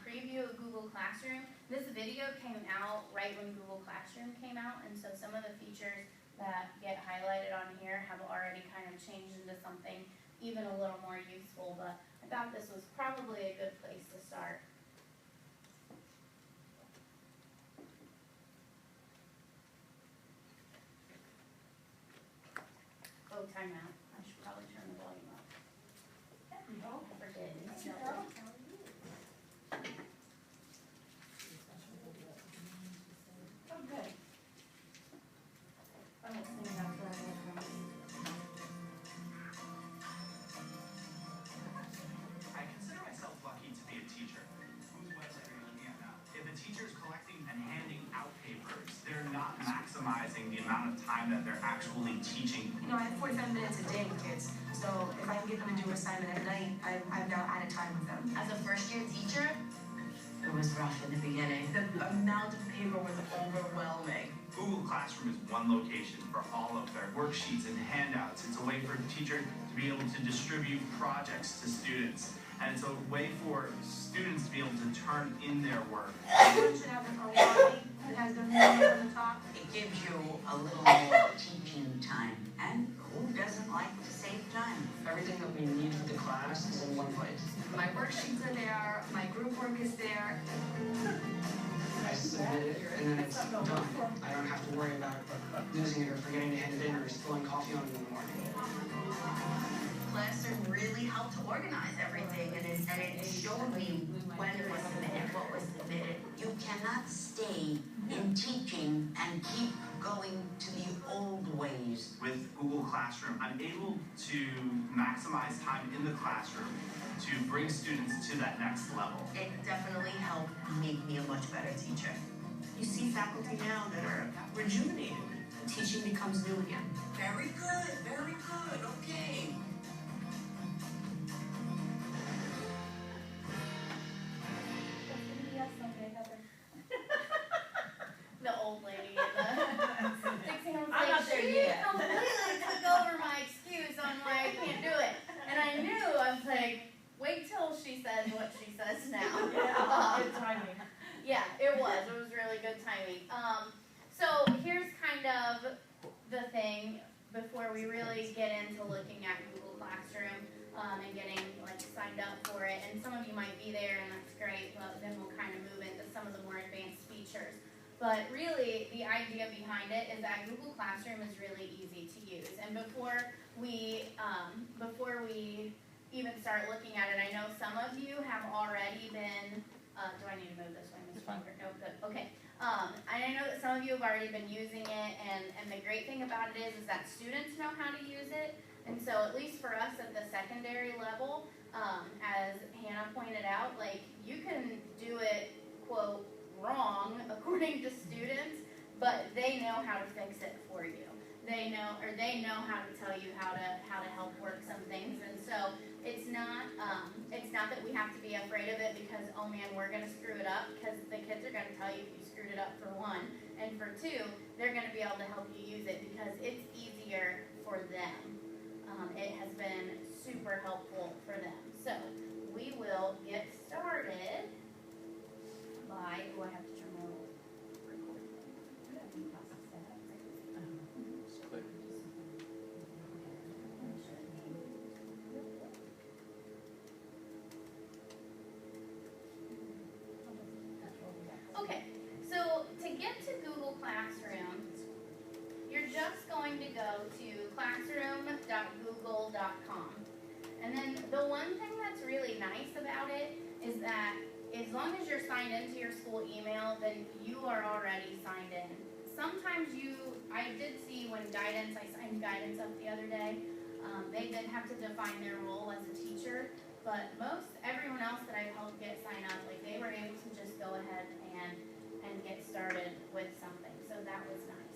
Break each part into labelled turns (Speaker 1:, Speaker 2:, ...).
Speaker 1: preview of Google Classroom. This video came out right when Google Classroom came out, and so some of the features that get highlighted on here have already kind of changed into something even a little more useful, but I thought this was probably a good place to start. Oh, time out. I should probably turn the volume up. No, I forget.
Speaker 2: Oh, good.
Speaker 1: I'm listening after I get home.
Speaker 3: I consider myself lucky to be a teacher. Whose website are you looking at now? If a teacher is collecting and handing out papers, they're not maximizing the amount of time that they're actually teaching.
Speaker 2: You know, I have 45 minutes a day with kids, so if I can get them to do an assignment at night, I've now added time with them.
Speaker 4: As a first-year teacher, it was rough in the beginning. The amount of paper was overwhelming.
Speaker 3: Google Classroom is one location for all of their worksheets and handouts. It's a way for a teacher to be able to distribute projects to students. And it's a way for students to be able to turn in their work.
Speaker 2: Everyone should have their own copy that has their name on the top.
Speaker 4: It gives you a little more teaching time. And who doesn't like to save time?
Speaker 5: Everything that we need for the class is in one place.
Speaker 2: My worksheets are there, my group work is there.
Speaker 5: I submit it, and then it's done. I don't have to worry about losing it or forgetting to hand it in or spilling coffee on it in the morning.
Speaker 4: Classroom really helped to organize everything, and it showed me when it was submitted, what was submitted. You cannot stay in teaching and keep going to the old ways.
Speaker 3: With Google Classroom, I'm able to maximize time in the classroom to bring students to that next level.
Speaker 4: It definitely helped make me a much better teacher.
Speaker 2: You see faculty now that are rejuvenated. Teaching becomes new again.
Speaker 4: Very good, okay.
Speaker 1: The old lady in the fixing. I was
Speaker 2: I'm
Speaker 1: like,
Speaker 2: not there
Speaker 1: she
Speaker 2: yet.
Speaker 1: completely took over my excuse on why I can't do it. And I knew, I was like, wait till she says what she says now.
Speaker 2: Good timing.
Speaker 1: Yeah, it was really good timing. So here's kind of the thing before we really get into looking at Google Classroom and getting like signed up for it. And some of you might be there, and that's great, but then we'll kind of move into some of the more advanced features. But really, the idea behind it is that Google Classroom is really easy to use. And before we even start looking at it, I know some of you have already been, do I need to move this way, Ms. Walker? No, good, okay. And I know that some of you have already been using it, and the great thing about it is that students know how to use it. And so at least for us at the secondary level, as Hannah pointed out, like you can do it, quote, wrong according to students, but they know how to fix it for you. They know how to tell you how to help work some things, and so it's not that we have to be afraid of it because, oh man, we're gonna screw it up, because the kids are gonna tell you if you screwed it up, for one, and for two, they're gonna be able to help you use it because it's easier for them. It has been super helpful for them. So we will get started by, oh, I have to turn my record. Okay, so to get to Google Classroom, you're just going to go to classroom.google.com. And then the one thing that's really nice about it is that as long as you're signed into your school email, then you are already signed in. Sometimes I did see when I signed guidance up the other day, they did have to define their role as a teacher, but everyone else that I've helped get signed up, like they were able to just go ahead and get started with something, so that was nice.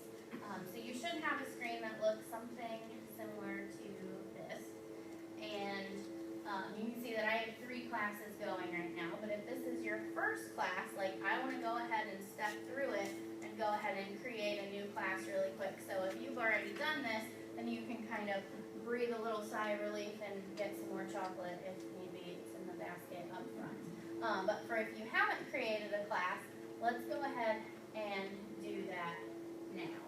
Speaker 1: So you should have a screen that looks something similar to this, and you can see that I have 3 classes going right now, but if this is your first class, like I want to go ahead and step through it and go ahead and create a new class really quick. So if you've already done this, then you can kind of breathe a little sigh of relief and get some more chocolate if need be. It's in the basket up front. But for if you haven't created a class, let's go ahead and do that now.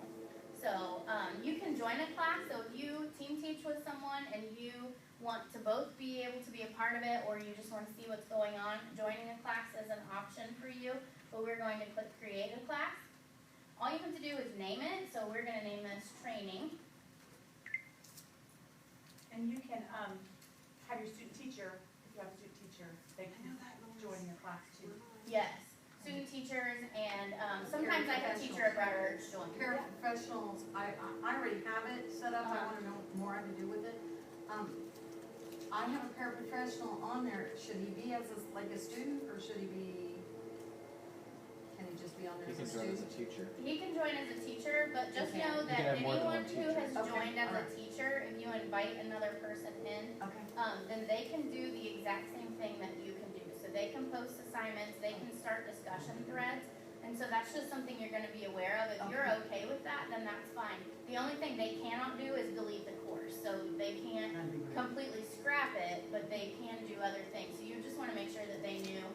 Speaker 1: So you can join a class, so if you team teach with someone and you want to both be able to be a part of it, or you just want to see what's going on, joining a class is an option for you, but we're going to click create a class. All you have to do is name it, so we're going to name this training.
Speaker 6: And you can have your student teacher, if you have a student teacher, they can join your class too.
Speaker 1: Yes, student teachers, and sometimes I have teacher at Broward join.
Speaker 7: Paraprofessionals, I already have it set up, I wanna know more I can do with it. I have a paraprofessional on there, should he be as like a student, or should he be, can he just be on there
Speaker 8: You
Speaker 7: as a
Speaker 8: can join as
Speaker 7: student?
Speaker 8: a teacher.
Speaker 1: He can join as a teacher, but just
Speaker 7: Okay.
Speaker 1: know
Speaker 8: You
Speaker 1: that
Speaker 8: can have more than
Speaker 1: anyone
Speaker 8: one
Speaker 1: who has
Speaker 7: teacher. Okay,
Speaker 1: joined as a
Speaker 7: alright.
Speaker 1: teacher, if you invite another person in,
Speaker 7: Okay,
Speaker 1: then they can do the exact same thing that you can do. So they can post assignments, they can start discussion threads, and so that's just something you're gonna be aware of. If you're okay with that, then that's fine. The only thing they cannot do is delete the course, so they can't
Speaker 7: that'd be great.
Speaker 1: completely scrap it, but they can do other things. So you just wanna make sure that they knew,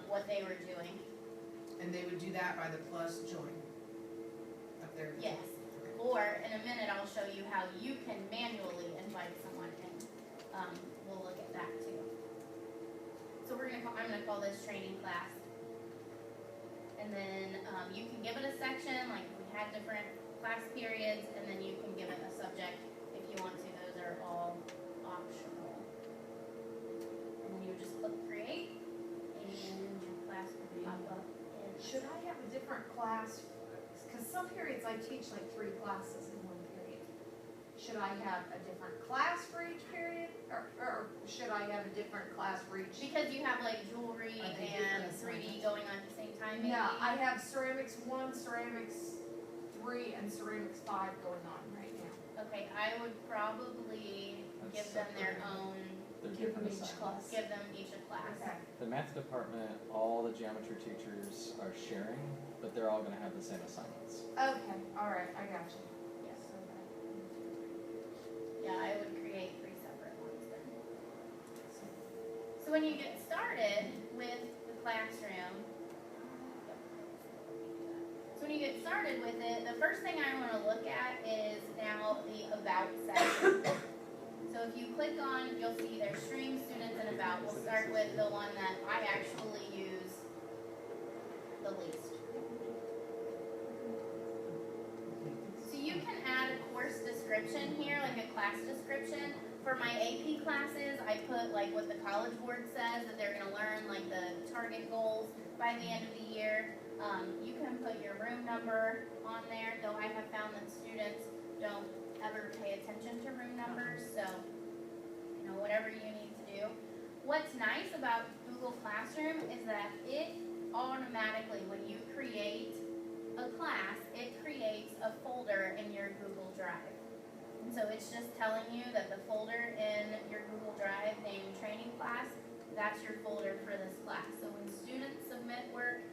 Speaker 1: what they were doing.
Speaker 9: And they would do that by the plus join up there.
Speaker 1: Yes, or in a minute, I'll show you how you can manually invite someone in. We'll look at that too. So I'm gonna call this training class. And then, you can give it a section, like we had different class periods, and then you can give it a subject if you want to. Those are all optional. And then you just click create, and your class will pop up.
Speaker 6: Should I have a different class, because some periods I teach like 3 classes in one period. Should I have a different class for each period, or should I have a different class for each?
Speaker 1: Because you have like jewelry
Speaker 6: Are they
Speaker 1: and
Speaker 6: different
Speaker 1: 3D going on at the same time, maybe?
Speaker 6: No, I have ceramics 1, ceramics 3, and ceramics 5 going on right now.
Speaker 1: Okay, I would probably give
Speaker 8: That's
Speaker 1: them their
Speaker 8: separate.
Speaker 1: own,
Speaker 8: They're
Speaker 6: Give them
Speaker 8: different
Speaker 6: each
Speaker 8: assignments.
Speaker 1: give them each a class.
Speaker 6: Okay.
Speaker 8: The math department, all the geometry teachers are sharing, but they're all gonna have the same assignments.
Speaker 6: Okay, all right, I got you.
Speaker 1: Yes. Yeah, I would create 3 separate ones then. So when you get started with the classroom, so when you get started with it, the first thing I wanna look at is now the about section. So if you click on, you'll see there's stream, students, and about. We'll start with the one that I actually use the least. So you can add a course description here, like a class description. For my AP classes, I put like what the College Board says that they're gonna learn, like the target goals by the end of the year. You can put your room number on there, though I have found that students don't ever pay attention to room numbers, so, you know, whatever you need to do. What's nice about Google Classroom is that it automatically, when you create a class, it creates a folder in your Google Drive. And so it's just telling you that the folder in your Google Drive named training class, that's your folder for this class. So when students submit work,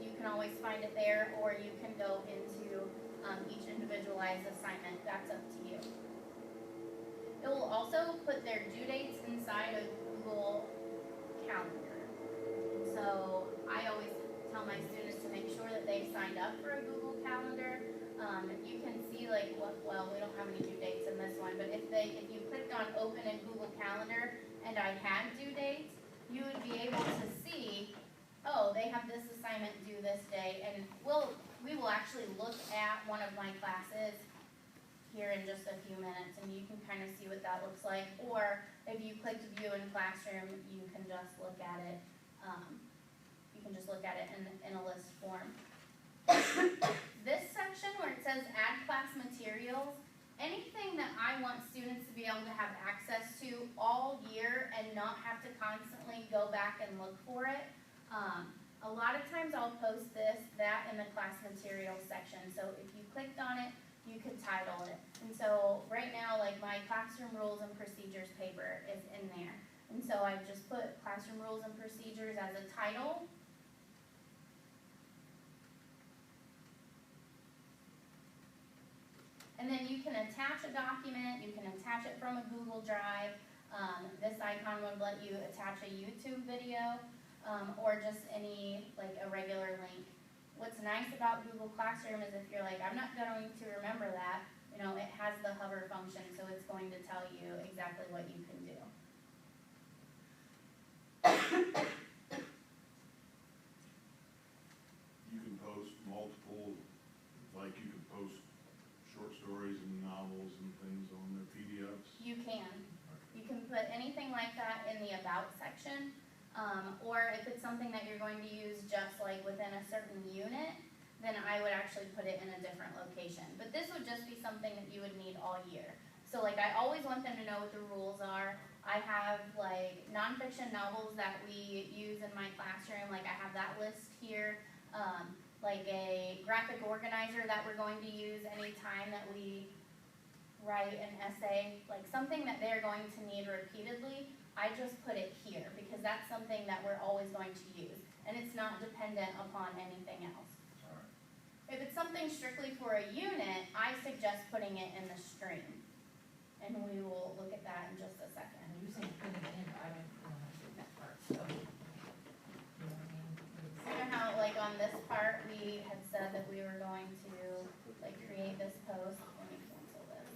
Speaker 1: you can always find it there, or you can go into each individualized assignment. That's up to you. It will also put their due dates inside a Google Calendar. So I always tell my students to make sure that they've signed up for a Google Calendar. You can see like well, we don't have any due dates in this one, but if you clicked on open in Google Calendar and I had due dates, you would be able to see, oh, they have this assignment due this day, and we will actually look at one of my classes here in just a few minutes, and you can kind of see what that looks like. Or if you clicked view in classroom, you can just look at it. In a list form. This section where it says add class materials, anything that I want students to be able to have access to all year and not have to constantly go back and look for it. A lot of times I'll post that in the class materials section. So if you clicked on it, you could title it. And so right now, like my classroom rules and procedures paper is in there. And so I've just put classroom rules and procedures as a title. And then you can attach a document, you can attach it from a Google Drive. This icon would let you attach a YouTube video. or just any, like a regular link. What's nice about Google Classroom is if you're like, I'm not going to remember that, you know, it has the hover function, so it's going to tell you exactly what you can do.
Speaker 10: You can post multiple, like you can post short stories and novels and things on their PDFs.
Speaker 1: You can. You can put anything like that in the About section, or if it's something that you're going to use just like within a certain unit, then I would actually put it in a different location. But this would just be something that you would need all year. So like I always want them to know what the rules are. I have like nonfiction novels that we use in my classroom, like I have that list here. Like a graphic organizer that we're going to use anytime that we write an essay, like something that they're going to need repeatedly, I just put it here because that's something that we're always going to use, and it's not dependent upon anything else. If it's something strictly for a unit, I suggest putting it in the stream, and we will look at that in just a second.
Speaker 11: You say put it in, I don't know how to do that part, so. You know what I mean?
Speaker 1: You know how, like, on this part, we had said that we were going to, like, create this post. Let me cancel this.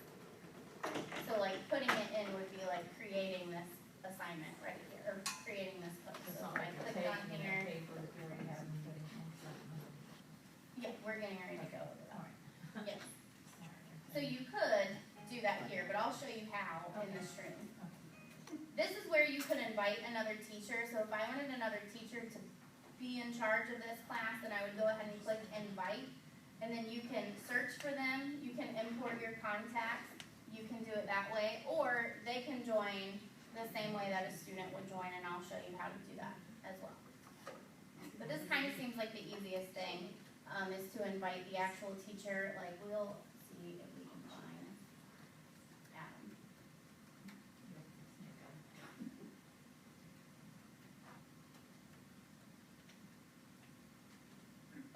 Speaker 1: So, like, putting it in would be like creating this assignment right here, or creating this post.
Speaker 11: It's
Speaker 1: So
Speaker 11: not
Speaker 1: if I
Speaker 11: like a
Speaker 1: click
Speaker 11: page
Speaker 1: on
Speaker 11: and
Speaker 1: here,
Speaker 11: a paper that you already have and put it in something.
Speaker 1: yeah, we're getting ready to go over that.
Speaker 11: Alright.
Speaker 1: Yes. So you could do that here, but I'll show you how in the stream. This is where you could invite another teacher. So if I wanted another teacher to be in charge of this class, then I would go ahead and click invite, and then you can search for them, you can import your contacts, you can do it that way, or they can join the same way that a student would join, and I'll show you how to do that as well. But this kind of seems like the easiest thing, is to invite the actual teacher. Like, we'll see if we can find Adam.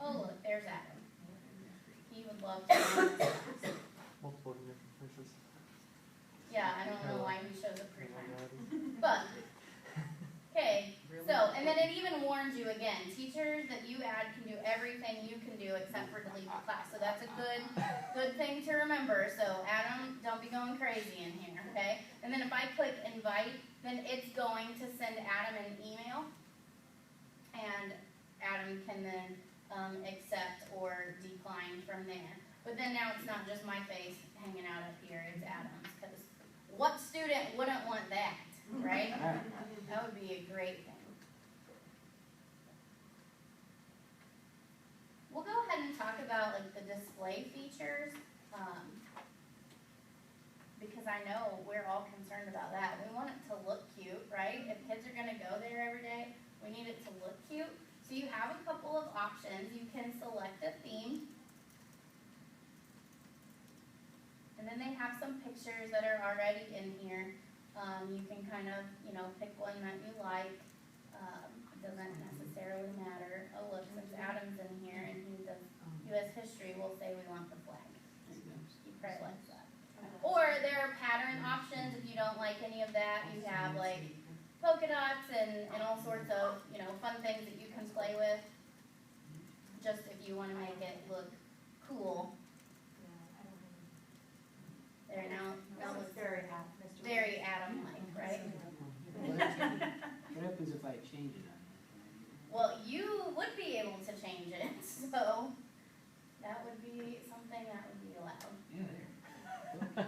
Speaker 1: Oh, look, there's Adam. He would love to join this class.
Speaker 8: Multiple different places.
Speaker 1: Yeah, I don't know why he shows up 3 times. But, okay, so, and then it even warns you again, teachers that you add can do everything you can do except for delete the class. So that's a good thing to remember. So Adam, don't be going crazy in here, okay? And then if I click invite, then it's going to send Adam an email, and Adam can then accept or decline from there. But then now it's not just my face hanging out up here, it's Adam's, because what student wouldn't want that, right? That would be a great thing. We'll go ahead and talk about like the display features, because I know we're all concerned about that. We want it to look cute, right? If kids are gonna go there every day, we need it to look cute. So you have a couple of options. You can select a theme, and then they have some pictures that are already in here. You can kind of, you know, pick one that you like. It doesn't necessarily matter. Oh, look, since Adam's in here and he does U.S. history, we'll say we want the flag. He probably likes that. Or there are pattern options. If you don't like any of that, you have like polka dots and all sorts of, you know, fun things that you can play with. Just if you want to make it look cool. There, now looks very Adam-like, right?
Speaker 12: What happens if I change it on here?
Speaker 1: Well, you would be able to change it, so that would be something that would be allowed.
Speaker 12: Yeah, there.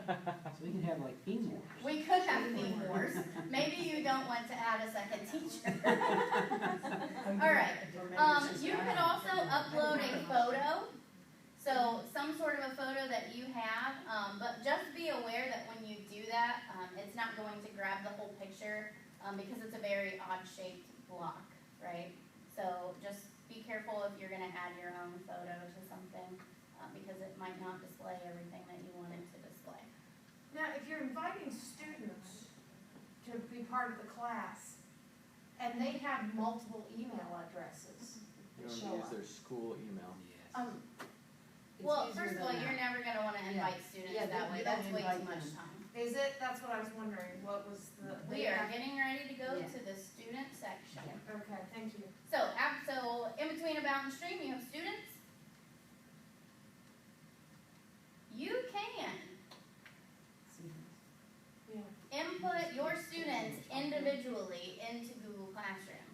Speaker 12: So we can have like theme wars.
Speaker 1: We could have theme wars. Maybe you don't want to add a second teacher. All right. You could also upload a photo. So some sort of a photo that you have, but just be aware that when you do that, it's not going to grab the whole picture because it's a very odd-shaped block, right? So just be careful if you're going to add your own photo to something because it might not display everything that you want it to display.
Speaker 6: Now, if you're inviting students to be part of the class, and they have multiple email addresses
Speaker 8: You
Speaker 6: that
Speaker 8: want
Speaker 6: show
Speaker 8: to use
Speaker 6: up.
Speaker 8: their school email.
Speaker 1: Well, first of all, you're never going to want to invite students
Speaker 11: Yeah,
Speaker 1: that way.
Speaker 11: you don't
Speaker 1: That's way
Speaker 11: invite
Speaker 1: too much
Speaker 11: them.
Speaker 1: time.
Speaker 6: Is it? That's what I was wondering, what was the.
Speaker 1: We are getting ready to go
Speaker 11: Yeah.
Speaker 1: to the student section.
Speaker 6: Okay, thank you.
Speaker 1: downstream, you have students. You can input your students individually into Google Classroom.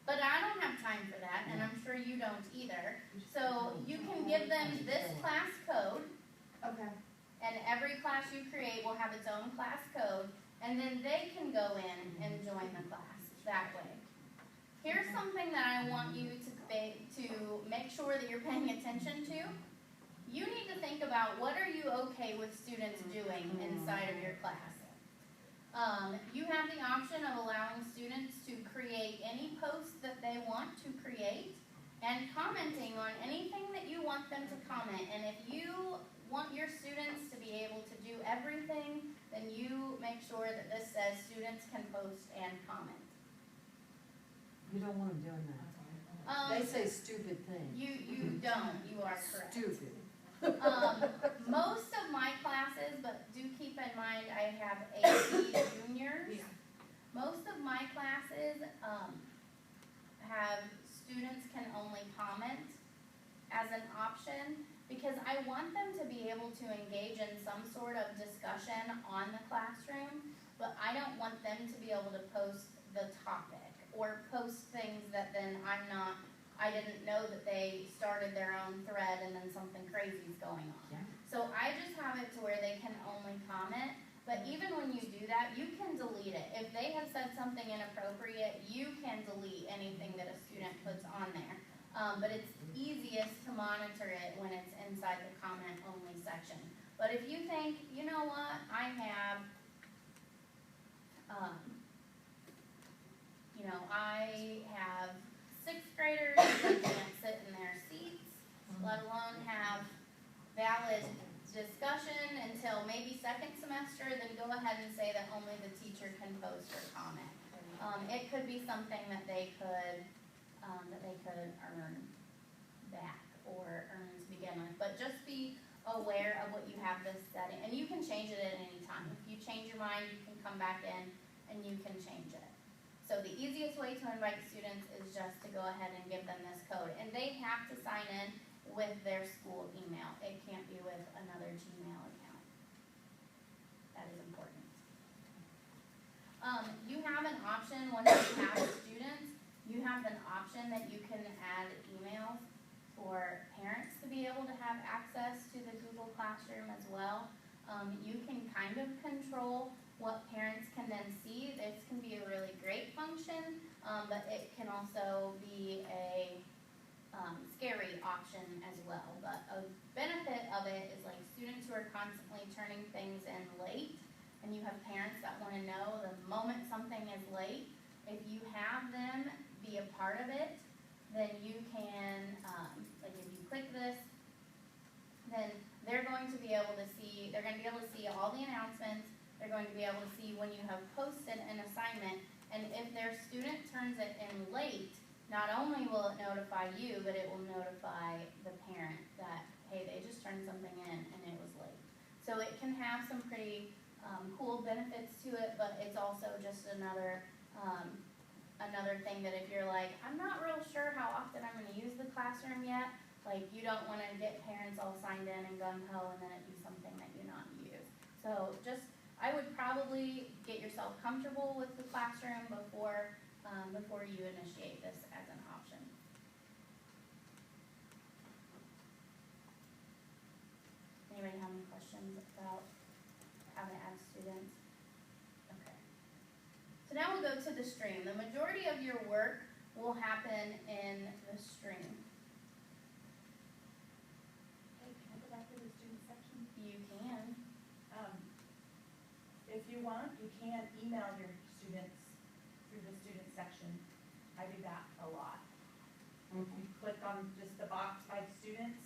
Speaker 1: But I don't have time for that, and I'm sure you don't either. So you can give them this class code,
Speaker 6: Okay.
Speaker 1: and every class you create will have its own class code, and then they can go in and join the class that way. Here's something that I want you to make sure that you're paying attention to. You need to think about what are you okay with students doing inside of your class. You have the option of allowing students to create any posts that they want to create and commenting on anything that you want them to comment. And if you want your students to be able to do everything, then you make sure that this says students can post and comment.
Speaker 7: You don't want them doing that. They say stupid things.
Speaker 1: You don't, you are correct.
Speaker 7: Stupid.
Speaker 1: Most of my classes, but do keep in mind I have AP juniors. Most of my classes have students can only comment as an option because I want them to be able to engage in some sort of discussion on the classroom, but I don't want them to be able to post the topic or post things that then I didn't know that they started their own thread and then something crazy is going on. So I just have it to where they can only comment, but even when you do that, you can delete it. If they have said something inappropriate, you can delete anything that a student puts on there. But it's easiest to monitor it when it's inside the comment only section. But if you think, you know what, I have, sixth graders that can't sit in their seats, let alone have valid discussion until maybe second semester, then go ahead and say that only the teacher can post or comment. It could be something that they could earn back or earn to begin with, but just be aware of what you have this setting, and you can change it at any time. If you change your mind, you can come back in and you can change it. So the easiest way to invite students is just to go ahead and give them this code, and they have to sign in with their school email. It can't be with another Gmail account. That is important. You have an option once you have students, you have an option that you can add emails for parents to be able to have access to the Google Classroom as well. You can kind of control what parents can then see. This can be a really great function, but it can also be a scary option as well. But a benefit of it is like students who are constantly turning things in late, and you have parents that want to know the moment something is late. If you have them be a part of it, then you can, like if you click this, then they're going to be able to see, all the announcements. They're going to be able to see when you have posted an assignment, and if their student turns it in late, not only will it notify you, but it will notify the parent that, hey, they just turned something in and it was late. So it can have some pretty cool benefits to it, but it's also just another thing that if you're like, I'm not real sure how often I'm going to use the classroom yet, like you don't want to get parents all signed in and gung-ho and then it be something that you not use. So I would probably get yourself comfortable with the classroom before you initiate this as an option. Anybody have any questions about how to add students? Okay. So now we'll go to the stream. The majority of your work will happen in the stream.
Speaker 11: Hey, can I go back to the student section?
Speaker 1: You can.
Speaker 11: If you want, you can email your students through the student section. I do that a lot. You click on just the box by students,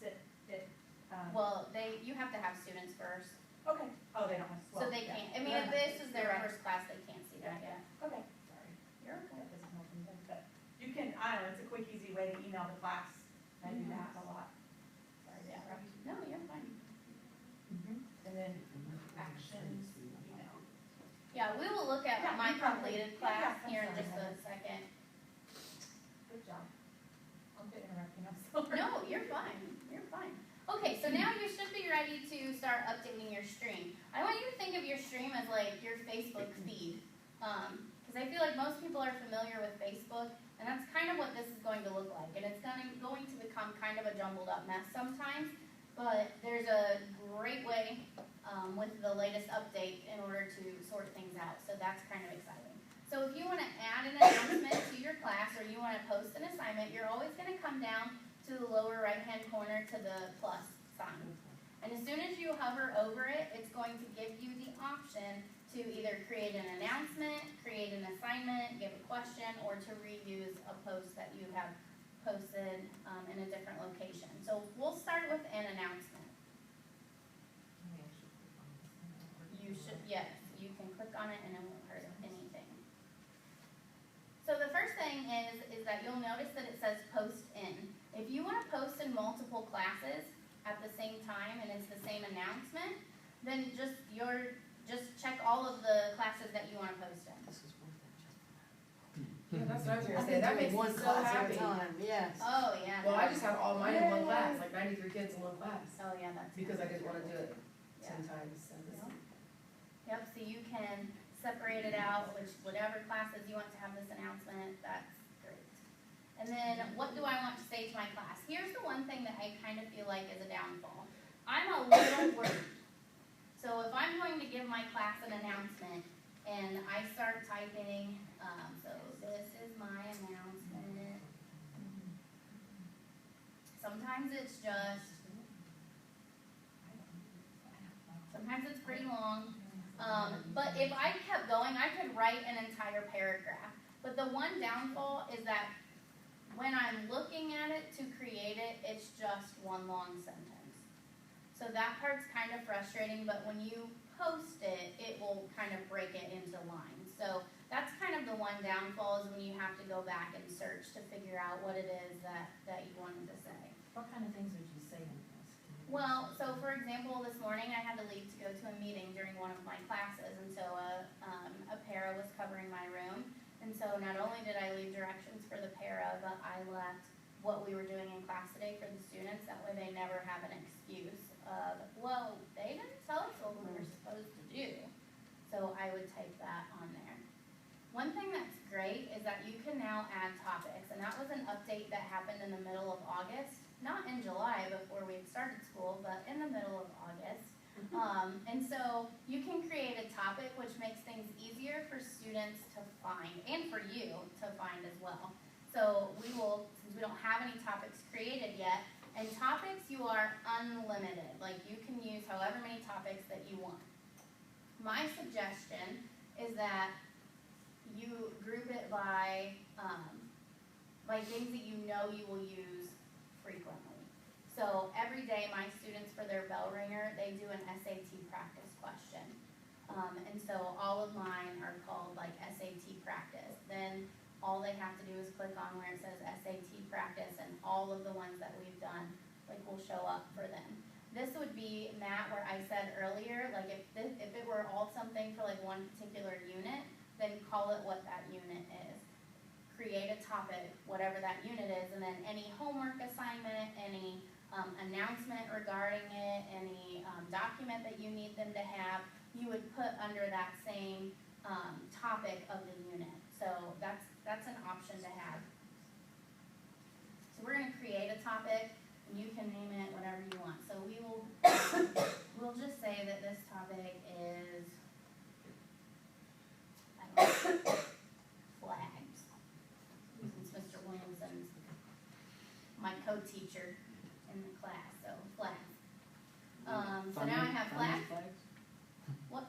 Speaker 1: You have to have students first.
Speaker 11: Okay. Oh, they don't have.
Speaker 1: So they can't, I mean, if this is their first class, they can't see that yet.
Speaker 11: Okay, sorry. You're okay. That doesn't help anything, but you can, I don't know, it's a quick, easy way to email the class. I do that a lot. Sorry to interrupt.
Speaker 1: No, you're fine.
Speaker 11: And then actions,
Speaker 1: Yeah, we will look at
Speaker 11: Yeah,
Speaker 1: my
Speaker 11: you probably-
Speaker 1: completed
Speaker 11: yeah,
Speaker 1: class
Speaker 11: I'm
Speaker 1: here in
Speaker 11: sorry,
Speaker 1: just a
Speaker 11: Heather.
Speaker 1: second.
Speaker 11: Good job.
Speaker 1: Okay, so now you should be ready to start updating your stream. I want you to think of your stream as like your Facebook feed. Because I feel like most people are familiar with Facebook, and that's kind of what this is going to look like. And it's going to become kind of a jumbled up mess sometimes, but there's a great way with the latest update in order to sort things out. So that's kind of exciting. So if you want to add an announcement to your class or you want to post an assignment, you're always going to come down to the lower right-hand corner to the plus sign. And as soon as you hover over it, it's going to give you the option to either create an announcement, create an assignment, give a question, or to reuse a post that you have posted in a different location. So we'll start with an announcement. You should, yes, you can click on it and it won't hurt anything. So the first thing is that you'll notice that it says post in. If you want to post in multiple classes at the same time and it's the same announcement, then just check all of the classes that you want to post in.
Speaker 9: Yeah, that's what I was gonna say, that makes me so happy.
Speaker 7: Yes.
Speaker 1: Oh, yeah.
Speaker 9: Well, I just had all mine in one class, like 93 kids in one class,
Speaker 1: Oh, yeah, that's.
Speaker 9: because I didn't wanna do it
Speaker 1: Yeah.
Speaker 9: 10 times. So this-
Speaker 1: Yep, so you can separate it out, whatever classes you want to have this announcement, that's great. And then, what do I want to say to my class? Here's the one thing that I kind of feel like is a downfall. I'm a little worried. So if I'm going to give my class an announcement, and I start typing, so this is my announcement. Sometimes it's pretty long. But if I kept going, I could write an entire paragraph. But the one downfall is that when I'm looking at it to create it, it's just one long sentence. So that part's kind of frustrating, but when you post it, it will kind of break it into lines. So that's kind of the one downfall, is when you have to go back and search to figure out what it is that you wanted to say.
Speaker 11: What kind of things would you say in this?
Speaker 1: Well, so for example, this morning I had to leave to go to a meeting during one of my classes, and so a para was covering my room. And so not only did I leave directions for the para, but I left what we were doing in class today for the students. That way they never have an excuse of, well, they didn't tell us what we were supposed to do. So I would type that on there. One thing that's great is that you can now add topics, and that was an update that happened in the middle of August. Not in July before we had started school, but in the middle of August. And so you can create a topic, which makes things easier for students to find, and for you to find as well. So we will, since we don't have any topics created yet, and topics you are unlimited. Like, you can use however many topics that you want. My suggestion is that you group it by things that you know you will use frequently. So every day my students, for their bell ringer, they do an SAT practice question. And so all of mine are called like SAT practice. Then all they have to do is click on where it says SAT practice, and all of the ones that we've done will show up for them. This would be, Matt, where I said earlier, like if it were all something for like one particular unit, then call it what that unit is. Create a topic, whatever that unit is, and then any homework assignment, any announcement regarding it, any document that you need them to have, you would put under that same topic of the unit. So that's an option to have. So we're going to create a topic, and you can name it whatever you want. So we will we'll just say that this topic is, I don't know, flags. Since Mr. Williamson's my co-teacher in the class, so flags. So now I have flags. What?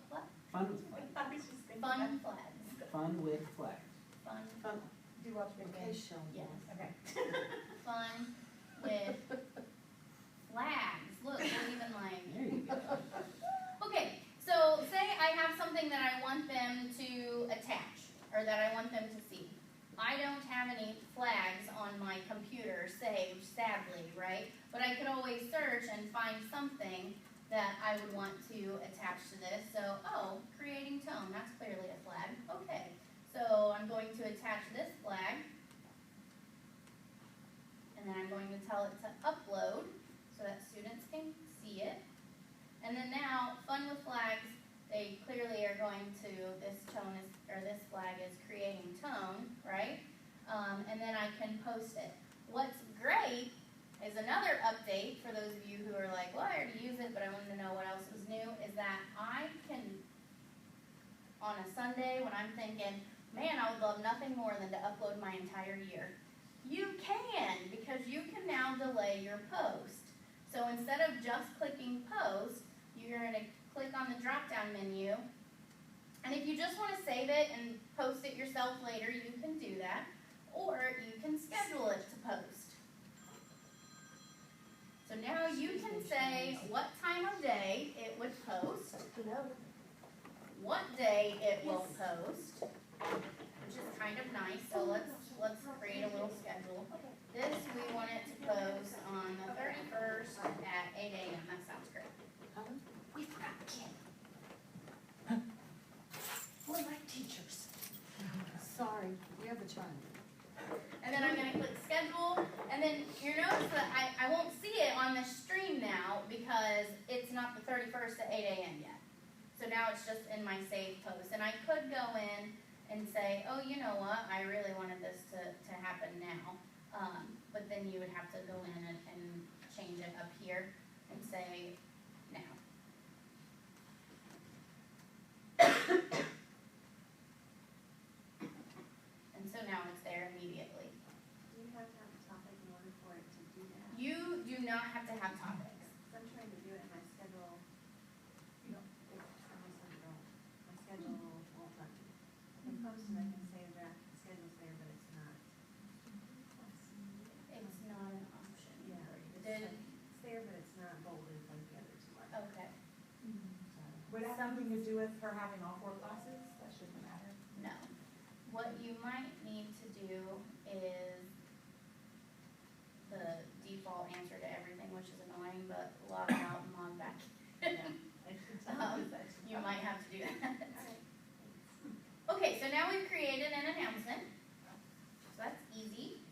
Speaker 12: Fun with flags.
Speaker 1: Fun flags.
Speaker 12: Fun with flags.
Speaker 1: Fun.
Speaker 11: Do you watch Big Bang?
Speaker 1: Yes.
Speaker 11: Okay.
Speaker 1: Fun with flags. Look, we're even like.
Speaker 12: There you go.
Speaker 1: Okay, so say I have something that I want them to attach, or that I want them to see. I don't have any flags on my computer saved, sadly, right? But I could always search and find something that I would want to attach to this. So, creating tone, that's clearly a flag. Okay, so I'm going to attach this flag, and then I'm going to tell it to upload so that students can see it. And then now, Fun with Flags, they clearly are going to, this flag is creating tone, right? And then I can post it. What's great is another update for those of you who are like, well, I already use it, but I wanted to know what else was new, is that I can, on a Sunday when I'm thinking, man, I would love nothing more than to upload my entire year. You can, because you can now delay your post. So instead of just clicking post, you're going to click on the drop-down menu. And if you just want to save it and post it yourself later, you can do that. Or you can schedule it to post. So now you can say what time of day it would post, what day it will post, which is kind of nice. So let's create a little schedule. This, we want it to post on the 31st at 8 a.m. That sounds great.
Speaker 6: We forgot Kim. We're like teachers.
Speaker 7: Sorry, we have a child.
Speaker 1: And then I'm going to click schedule, and then you notice that I won't see it on the stream now because it's not the 31st at 8 a.m. yet. So now it's just in my saved post. And I could go in and say, oh, you know what, I really wanted this to happen now. But then you would have to go in and change it up here and say now. And so now it's there immediately.
Speaker 6: Do you have to have a topic in order for it to do that?
Speaker 1: You do not have to have topics.
Speaker 6: I'm trying to do it in my schedule. You know, for some reason I don't. My schedule won't let me. I can post it, I can say that the schedule's there, but it's not.
Speaker 1: It's not an option.
Speaker 6: Yeah.
Speaker 1: Did,
Speaker 6: It's there, but it's not bolded like the other two are.
Speaker 1: okay,
Speaker 11: Would it have something to do with her having all 4 classes? That shouldn't matter.
Speaker 1: no. What you might need to do is the default answer to everything, which is annoying, but log out and log back. You might have to do that. Okay, so now we've created an announcement. So that's easy.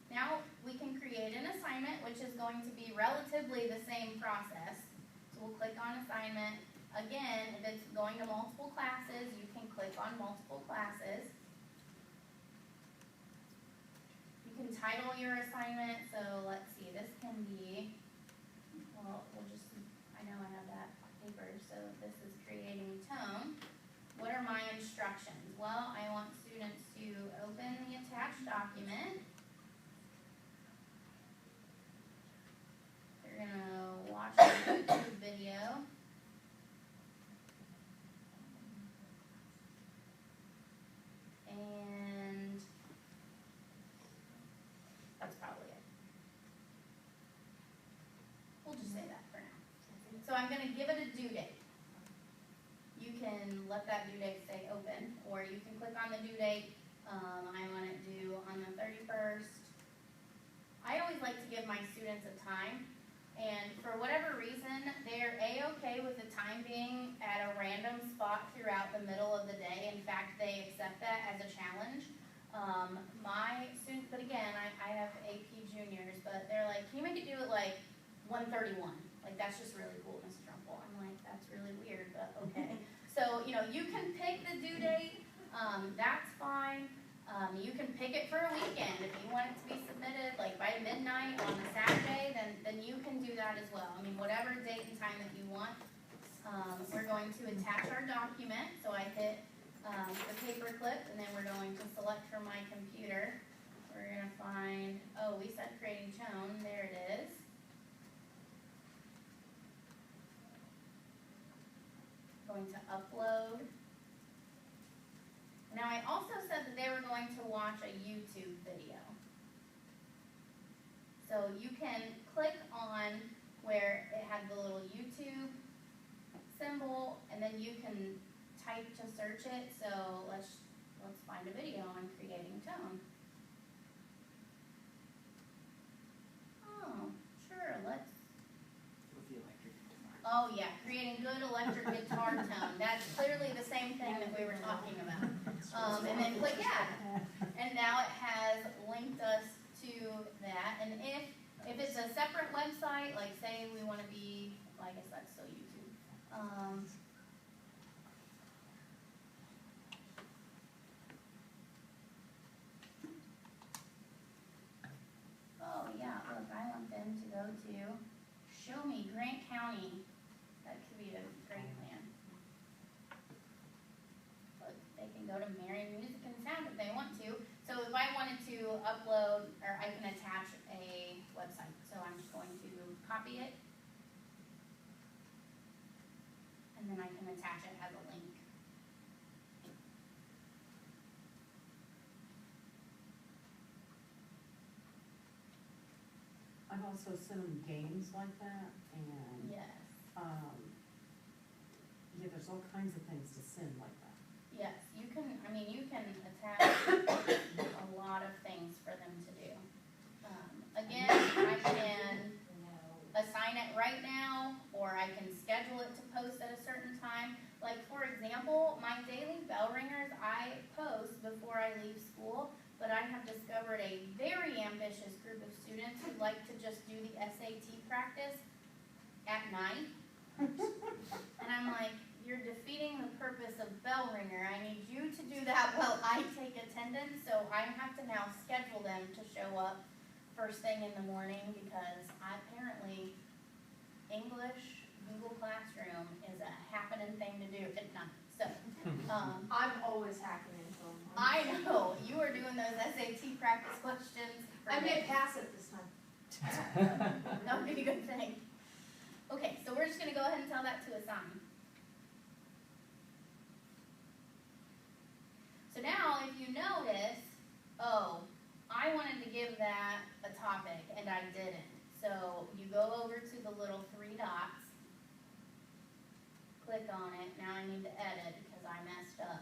Speaker 1: Now we can create an assignment, which is going to be relatively the same process. So we'll click on assignment. Again, if it's going to multiple classes, you can click on multiple classes. You can title your assignment. So let's see, this can be, well, I know I have that paper, so this is creating tone. What are my instructions? Well, I want students to open the attached document. They're gonna watch a YouTube video. And that's probably it. We'll just say that for now. So I'm going to give it a due date. You can let that due date stay open, or you can click on the due date. I want it due on the 31st. I always like to give my students a time, and for whatever reason, they're A-okay with the time being at a random spot throughout the middle of the day. In fact, they accept that as a challenge. My students, but again, I have AP juniors, but they're like, can you make it do it like 1:31? Like, that's just really cool, Mrs. Rumpel. I'm like, that's really weird, but okay. So, you know, you can pick the due date. That's fine. You can pick it for a weekend. If you want it to be submitted like by midnight on a Saturday, then you can do that as well. I mean, whatever date and time that you want. We're going to attach our document. So I hit the paper clip, and then we're going to select from my computer. We're going to find, oh, we said creating tone. There it is. Going to upload. Now I also said that they were going to watch a YouTube video. So you can click on where it had the little YouTube symbol, and then you can type to search it. So let's find a video on creating tone. Oh, sure, let's.
Speaker 12: With the electric guitar.
Speaker 1: Oh yeah, creating good electric guitar tone. That's clearly the same thing that we were talking about. And then click add. And now it has linked us to that. And if If it's a separate website, like say we wanna be, well, I guess that's still YouTube. Oh yeah, look, I want them to go to Show Me Grant County. That could be a great plan. Look, they can go to Marion Music and Sound if they want to. So if I wanted to upload, or I can attach a website, so I'm just going to copy it. And then I can attach it as a link.
Speaker 7: I've also sent them games like that, and,
Speaker 1: Yes,
Speaker 7: yeah, there's all kinds of things to send like that.
Speaker 1: yes, you can, I mean, you can attach a lot of things for them to do. Again, I can assign it right now, or I can schedule it to post at a certain time. Like, for example, my daily bell ringers, I post before I leave school, but I have discovered a very ambitious group of students who like to just do the SAT practice at night. And I'm like, you're defeating the purpose of bell ringer. I need you to do that while I take attendance, so I have to now schedule them to show up first thing in the morning, because apparently English Google Classroom is a happening thing to do at night. So,
Speaker 6: I'm always hacking into them.
Speaker 1: I know, you are doing those SAT practice questions. for
Speaker 6: I may
Speaker 1: me.
Speaker 6: pass it this time.
Speaker 1: That would be a good thing. Okay, so we're just gonna go ahead and tell that to assign. So now, if you notice, oh, I wanted to give that a topic and I didn't. So you go over to the little three dots, click on it. Now I need to edit because I messed up.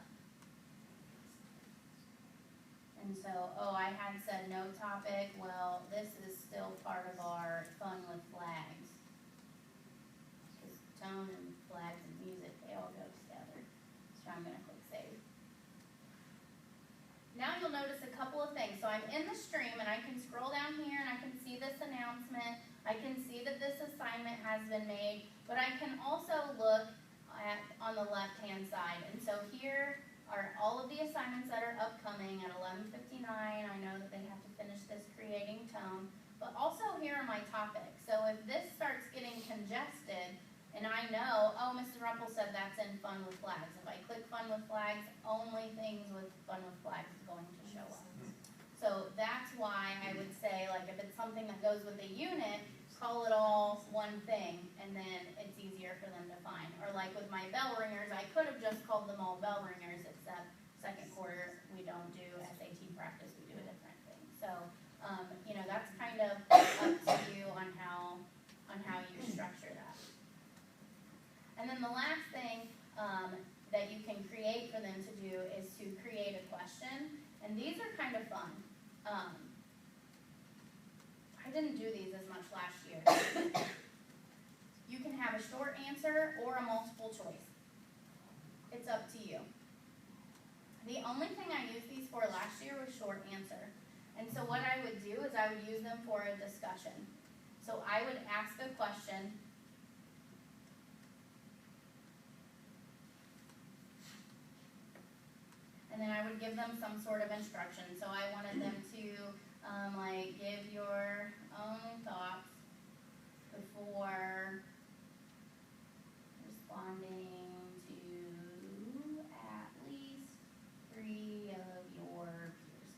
Speaker 1: And so, oh, I had said no topic. Well, this is still part of our fun with flags. Because tone and flags and music, they all go together. So I'm gonna click save. Now you'll notice a couple of things. So I'm in the stream and I can scroll down here and I can see this announcement. I can see that this assignment has been made, but I can also look at on the left-hand side. And so here are all of the assignments that are upcoming at 11:59. I know that they have to finish this creating tone, but also here are my topics. So if this starts getting congested, and I know, oh, Mrs. Rumpel said that's in Fun with Flags. If I click Fun with Flags, only things with Fun with Flags is going to show up. So that's why I would say, like, if it's something that goes with a unit, call it all one thing, and then it's easier for them to find. Or like with my bell ringers, I could have just called them all bell ringers, except second quarter, we don't do SAT practice, we do a different thing. So, you know, that's kind of up to you on how you structure that. And then the last thing that you can create for them to do is to create a question. And these are kind of fun. I didn't do these as much last year. You can have a short answer or a multiple choice. It's up to you. The only thing I used these for last year was short answer. And so what I would do is I would use them for a discussion. So I would ask a question. And then I would give them some sort of instruction. So I wanted them to like give your own thoughts before responding to at least 3 of your peers.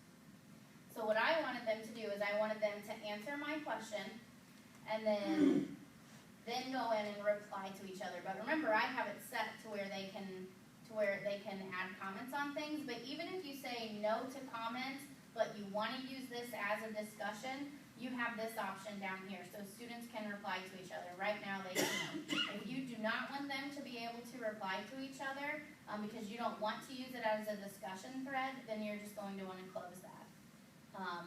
Speaker 1: So what I wanted them to do is I wanted them to answer my question and then go in and reply to each other. But remember, I have it set to where they can add comments on things. But even if you say no to comments, but you want to use this as a discussion, you have this option down here. So students can reply to each other. Right now they can. If you do not want them to be able to reply to each other because you don't want to use it as a discussion thread, then you're just going to want to close that.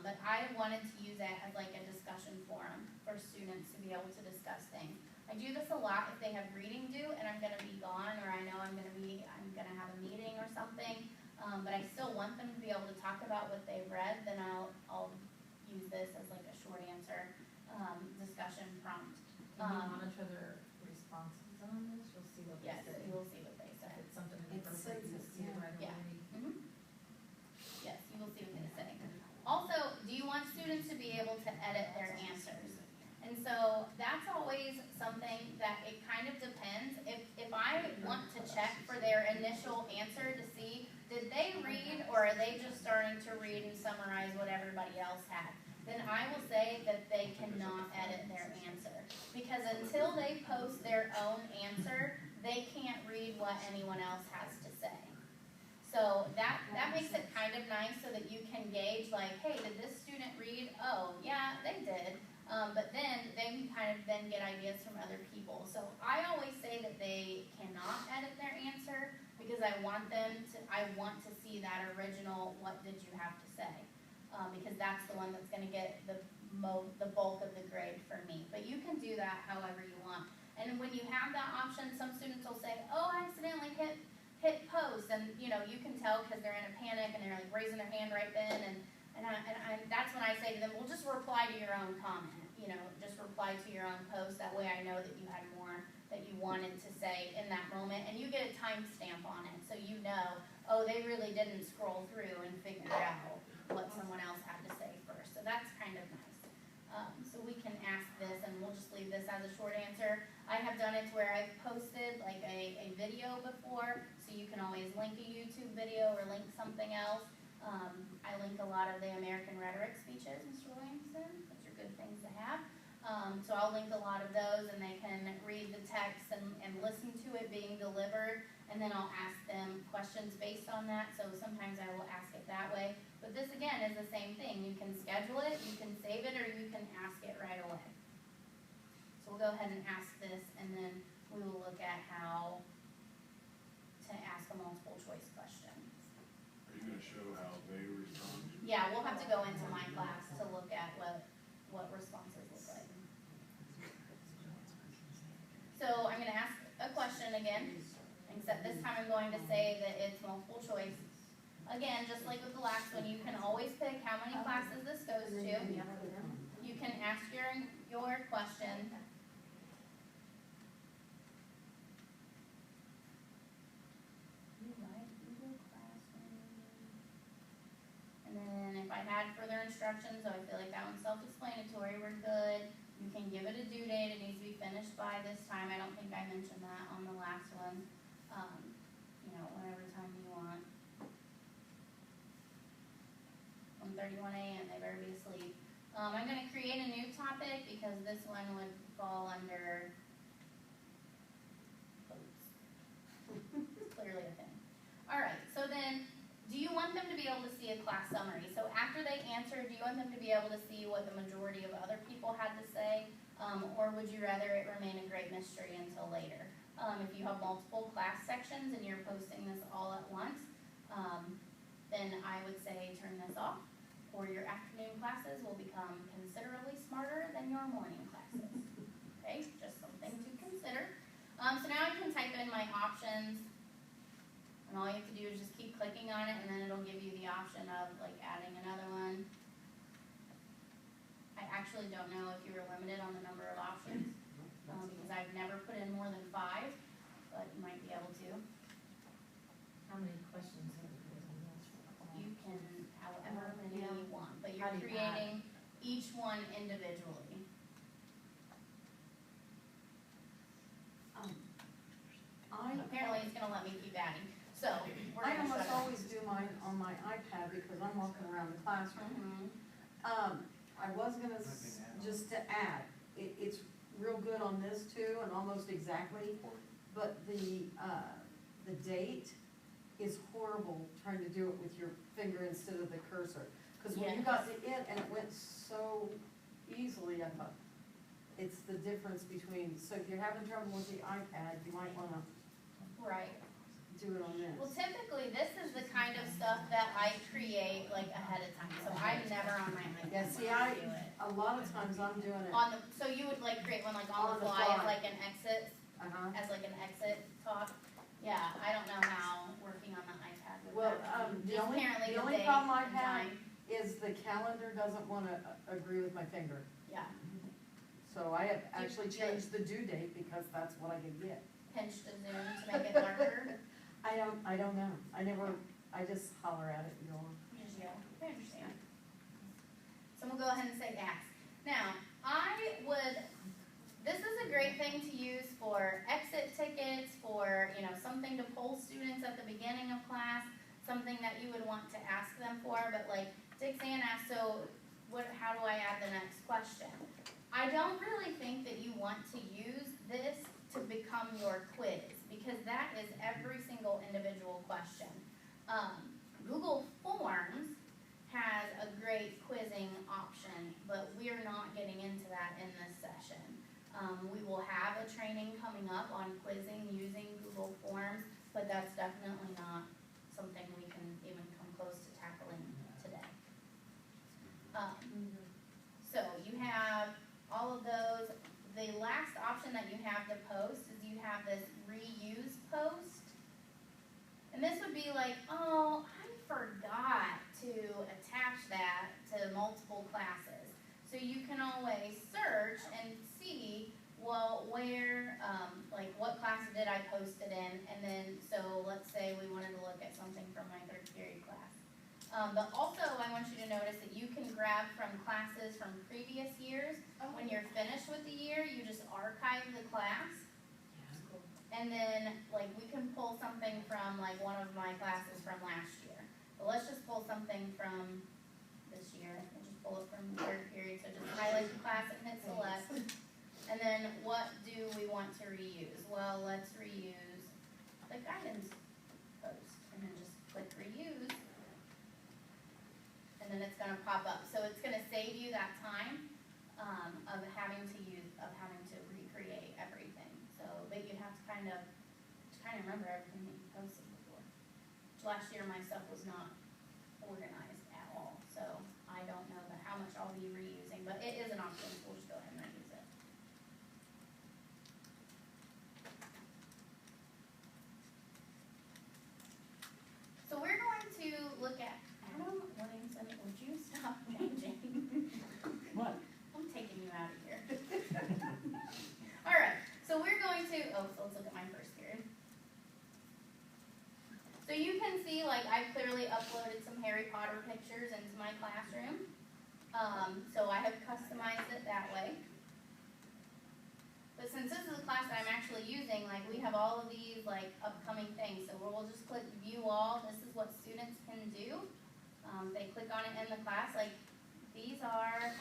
Speaker 1: But I wanted to use it as like a discussion forum for students to be able to discuss things. I do this a lot if they have reading due and I'm going to be gone, or I know I'm going to have a meeting or something. But I still want them to be able to talk about what they've read, then I'll use this as like a short answer. discussion prompt.
Speaker 13: Can you monitor their responses on this? You'll see what they
Speaker 1: Yes,
Speaker 13: say.
Speaker 1: you will see what they say.
Speaker 13: If it's something
Speaker 7: It
Speaker 13: inappropriate,
Speaker 7: says
Speaker 13: you'll
Speaker 7: it,
Speaker 13: see it
Speaker 7: yeah.
Speaker 13: right
Speaker 1: Yeah.
Speaker 13: away.
Speaker 1: Yes, you will see what they say. Also, do you want students to be able to edit their answers? And so that's always something that it kind of depends. If I want to check for their initial answer to see, did they read or are they just starting to read and summarize what everybody else had? Then I will say that they cannot edit their answer. Because until they post their own answer, they can't read what anyone else has to say. So that makes it kind of nice so that you can gauge like, hey, did this student read? Oh, yeah, they did. But then they can kind of then get ideas from other people. So I always say that they cannot edit their answer because I want to see that original, what did you have to say? Because that's the one that's gonna get the bulk of the grade for me. But you can do that however you want. And when you have that option, some students will say, oh, I accidentally hit post, and you can tell because they're in a panic and they're like raising their hand right then, and that's when I say to them, well, just reply to your own comment, just reply to your own post. That way I know that you had more that you wanted to say in that moment, and you get a timestamp on it, so you know, oh, they really didn't scroll through and figure out what someone else had to say first. So that's kind of nice. So we can ask this, and we'll just leave this as a short answer. I have done it to where I've posted like a video before, so you can always link a YouTube video or link something else. I link a lot of the American rhetoric speeches, Mr. Williamson. Those are good things to have. So I'll link a lot of those, and they can read the text and listen to it being delivered, and then I'll ask them questions based on that. So sometimes I will ask it that way. But this, again, is the same thing. You can schedule it, you can save it, or you can ask it right away. So we'll go ahead and ask this, and then we will look at how to ask a multiple choice question.
Speaker 10: Are you gonna show how they respond?
Speaker 1: Yeah, we'll have to go into my class to look at what responses look like. So I'm gonna ask a question again, except this time I'm going to say that it's multiple choice. Again, just like with the last one, you can always pick how many classes this goes to. You can ask your question. And then if I had further instructions, so I feel like that one's self-explanatory, we're good. You can give it a due date, it needs to be finished by this time. I don't think I mentioned that on the last one. Whatever time you want. 1:31 a.m., they better be asleep. I'm gonna create a new topic because this one would fall under votes. It's clearly a thing. Alright, so then, do you want them to be able to see a class summary? So after they answer, do you want them to be able to see what the majority of other people had to say? Or would you rather it remain a great mystery until later? If you have multiple class sections and you're posting this all at once, then I would say turn this off, or your afternoon classes will become considerably smarter than your morning classes. Okay, just something to consider. So now I can type in my options, and all you have to do is just keep clicking on it, and then it'll give you the option of like adding another one. I actually don't know if you were limited on the number of options, because I've never put in more than 5, but you might be able to.
Speaker 13: How many questions have you put on this?
Speaker 1: You can however many you want, but you're
Speaker 13: How do you add?
Speaker 1: creating each one individually. Apparently it's gonna let me keep adding, so we're
Speaker 7: I
Speaker 1: gonna
Speaker 7: almost
Speaker 1: shut it.
Speaker 7: always do mine on my iPad because I'm walking around the classroom.
Speaker 1: Mhm.
Speaker 7: I was gonna, just to add, it's real good on this too, and almost exactly, but the date is horrible trying to do it with your finger instead of the cursor. Cause when you got to it and it went so easily, I thought, it's the difference between, so if you're having trouble with the iPad, you might wanna
Speaker 1: Right.
Speaker 7: do it on this.
Speaker 1: Well, typically, this is the kind of stuff that I create like ahead of time, so I'm never on my iPad
Speaker 7: Yeah, see,
Speaker 1: when I do it.
Speaker 7: a lot of times I'm doing it.
Speaker 1: So you would like create one like on
Speaker 7: On
Speaker 1: the
Speaker 7: the
Speaker 1: fly,
Speaker 7: fly.
Speaker 1: as like an exit,
Speaker 7: Uh-huh.
Speaker 1: as like an exit talk? Yeah, I don't know how working on the iPad would
Speaker 7: Well,
Speaker 1: work.
Speaker 7: the
Speaker 1: Just
Speaker 7: only,
Speaker 1: apparently
Speaker 7: the only
Speaker 1: date
Speaker 7: problem I
Speaker 1: and
Speaker 7: have
Speaker 1: time.
Speaker 7: is the calendar doesn't wanna agree with my finger.
Speaker 1: Yeah,
Speaker 7: So I have actually changed the due date because that's what I could get.
Speaker 1: Pinch to Zoom to make it larger?
Speaker 7: I don't know. I just holler at it and go on.
Speaker 1: Yeah, I understand. So we'll go ahead and say ask. Now, this is a great thing to use for exit tickets, for, something to poll students at the beginning of class, something that you would want to ask them for, but like Dixanne asked, so how do I add the next question? I don't really think that you want to use this to become your quiz, because that is every single individual question. Google Forms has a great quizzing option, but we're not getting into that in this session. We will have a training coming up on quizzing using Google Forms, but that's definitely not something we can even come close to tackling today. So you have all of those. The last option that you have to post is you have this reuse post. And this would be like, oh, I forgot to attach that to multiple classes. So you can always search and see, well, where, what class did I post it in? And then, so let's say we wanted to look at something from my third period class. But also, I want you to notice that you can grab from classes from previous years. When you're finished with the year, you just archive the class. And then, we can pull something from, one of my classes from last year. But let's just pull something from this year. We'll just pull it from third period. So just highlight the class and hit select. And then what do we want to reuse? Well, let's reuse the guidance post. And then just click reuse. And then it's going to pop up. So it's going to save you that time of having to recreate everything. So, but you have to kind of remember everything that you posted before. Last year my stuff was not organized at all, so I don't know how much I'll be reusing, but it is an option, so we'll just go ahead and reuse it. So we're going to look at Adam Williamson. Would you stop changing?
Speaker 12: What?
Speaker 1: I'm taking you out of here. All right, so we're going to, so let's look at my first period. So you can see, I've clearly uploaded some Harry Potter pictures into my classroom. So I have customized it that way. But since this is a class that I'm actually using, we have all of these, upcoming things. So we'll just click View All. This is what students can do. They click on it in the class. These are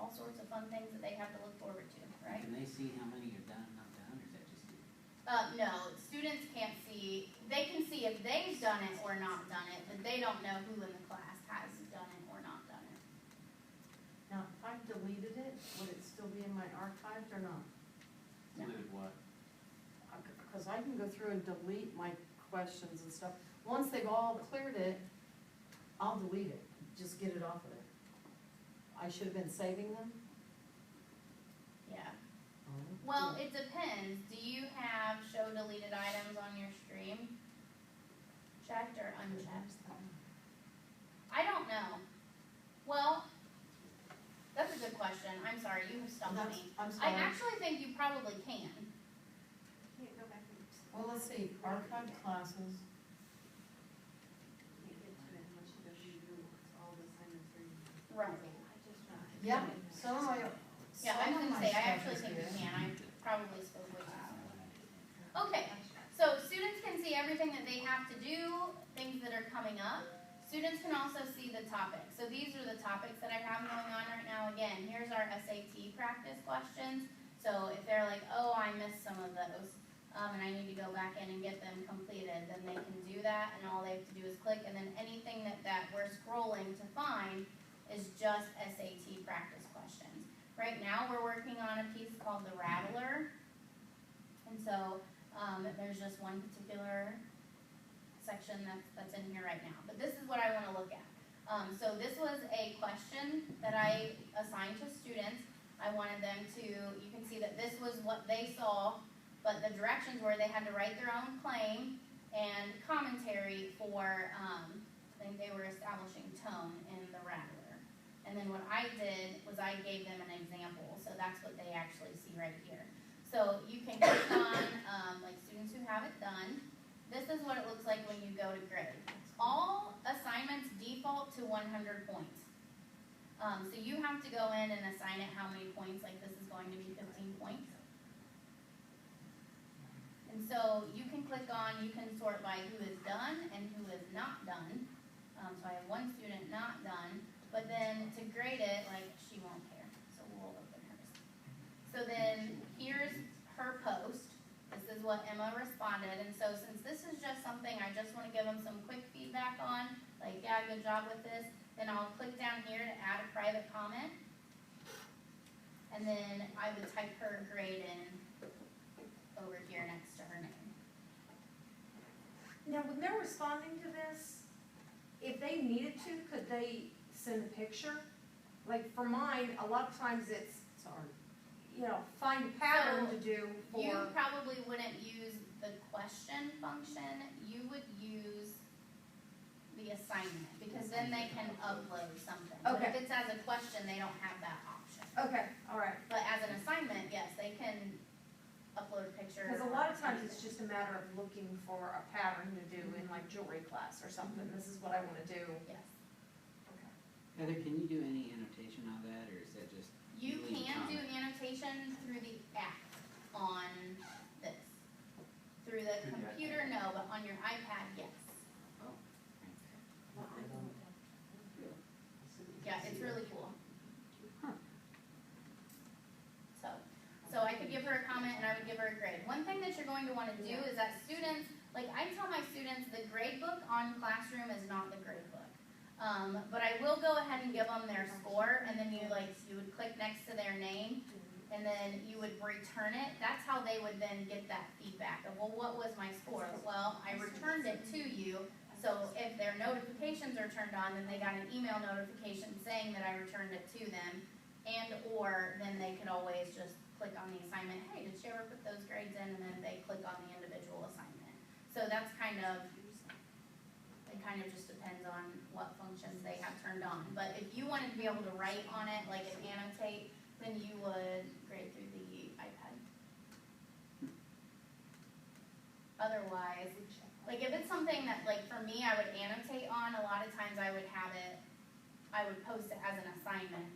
Speaker 1: all sorts of fun things that they have to look forward to, right?
Speaker 12: Can they see how many are done, not done, or is that just you?
Speaker 1: No, students can't see. They can see if they've done it or not done it, but they don't know who in the class has done it or not done it.
Speaker 7: Now, if I've deleted it, would it still be in my archives or not?
Speaker 8: Deleted what?
Speaker 7: Because I can go through and delete my questions and stuff. Once they've all cleared it, I'll delete it, just get it off of there. I should have been saving them?
Speaker 1: Yeah. Well, it depends. Do you have show deleted items on your stream? Checked or unchecked? I don't know. Well, that's a good question. I'm sorry, you have stumped me.
Speaker 7: I'm
Speaker 1: I
Speaker 7: sorry.
Speaker 1: actually think you probably can.
Speaker 6: Can't go back and.
Speaker 7: Well, let's see, archived classes.
Speaker 6: Can't get to it unless you go through all the assignments for you.
Speaker 1: Right.
Speaker 7: Yeah, some of my,
Speaker 1: Yeah, I was
Speaker 7: some of
Speaker 1: gonna
Speaker 7: my
Speaker 1: say, I
Speaker 7: stuff
Speaker 1: actually
Speaker 7: is
Speaker 1: think
Speaker 7: good.
Speaker 1: you can. I probably spoke way too soon. Okay, so students can see everything that they have to do, things that are coming up. Students can also see the topics. So these are the topics that I have going on right now. Again, here's our SAT practice questions. So if they're like, oh, I missed some of those, and I need to go back in and get them completed, then they can do that, and all they have to do is click, and then anything that we're scrolling to find is just SAT practice questions. Right now, we're working on a piece called the Rattler, and so there's just one particular section that's in here right now. But this is what I want to look at. So this was a question that I assigned to students. I wanted them to, you can see that this was what they saw, but the directions were they had to write their own claim and commentary for, I think they were establishing tone in the Rattler. And then what I did was I gave them an example, so that's what they actually see right here. So you can click on, like students who have it done. This is what it looks like when you go to grade. All assignments default to 100 points. So you have to go in and assign it how many points, like this is going to be 15 points. And so you can click on, you can sort by who is done and who is not done. So I have one student not done, but then to grade it, like she won't care, so we'll open hers. So then here's her post. This is what Emma responded, and so since this is just something I just want to give them some quick feedback on, like, yeah, good job with this, then I'll click down here to add a private comment. And then I would type her grade in over here next to her name.
Speaker 6: Now, when they're responding to this, if they needed to, could they send a picture? Like for mine, a lot of times it's, you know, find a pattern to do for.
Speaker 1: You probably wouldn't use the question function, you would use the assignment, because then they can upload something. But
Speaker 6: Okay.
Speaker 1: if it's as a question, they don't have that option.
Speaker 6: Okay, all right.
Speaker 1: But as an assignment, yes, they can upload a picture.
Speaker 6: Because a lot of times it's just a matter of looking for a pattern to do in like jewelry class or something. This is what I want to do.
Speaker 1: Yes.
Speaker 12: Heather, can you do any annotation on that, or is that just?
Speaker 1: You
Speaker 12: leave
Speaker 1: can do
Speaker 12: comment?
Speaker 1: annotation through the app on this. Through the computer, no, but on your iPad, yes.
Speaker 12: Oh.
Speaker 1: Yeah, it's really cool. So I could give her a comment and I would give her a grade. One thing that you're going to want to do is that students, like I tell my students, the grade book on Classroom is not the grade book. But I will go ahead and give them their score, and then you would click next to their name, and then you would return it. That's how they would then get that feedback of, well, what was my score? Well, I returned it to you, so if their notifications are turned on, then they got an email notification saying that I returned it to them, and or then they could always just click on the assignment, hey, did she ever put those grades in, and then they click on the individual assignment. So that's kind of, it kind of just depends on what functions they have turned on. But if you wanted to be able to write on it, like an annotate, then you would grade through the iPad. Otherwise, like if it's something that, like for me, I would annotate on, a lot of times I would have it, I would post it as an assignment,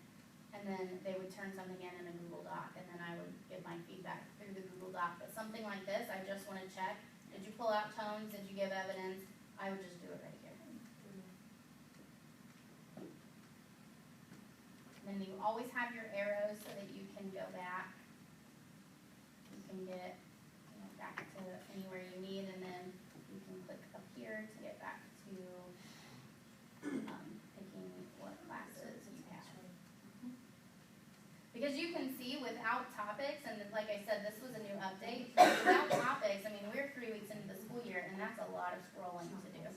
Speaker 1: and then they would turn something in a Google Doc, and then I would give my feedback through the Google Doc. But something like this, I just want to check, did you pull out tones, did you give evidence? I would just do it right here. Then you always have your arrows so that you can go back. You can get back to anywhere you need, and then you can click up here to get back to picking what classes you have. Because you can see without topics, and like I said, this was a new update. Without topics, I mean, we're 3 weeks into the school year, and that's a lot of scrolling to do.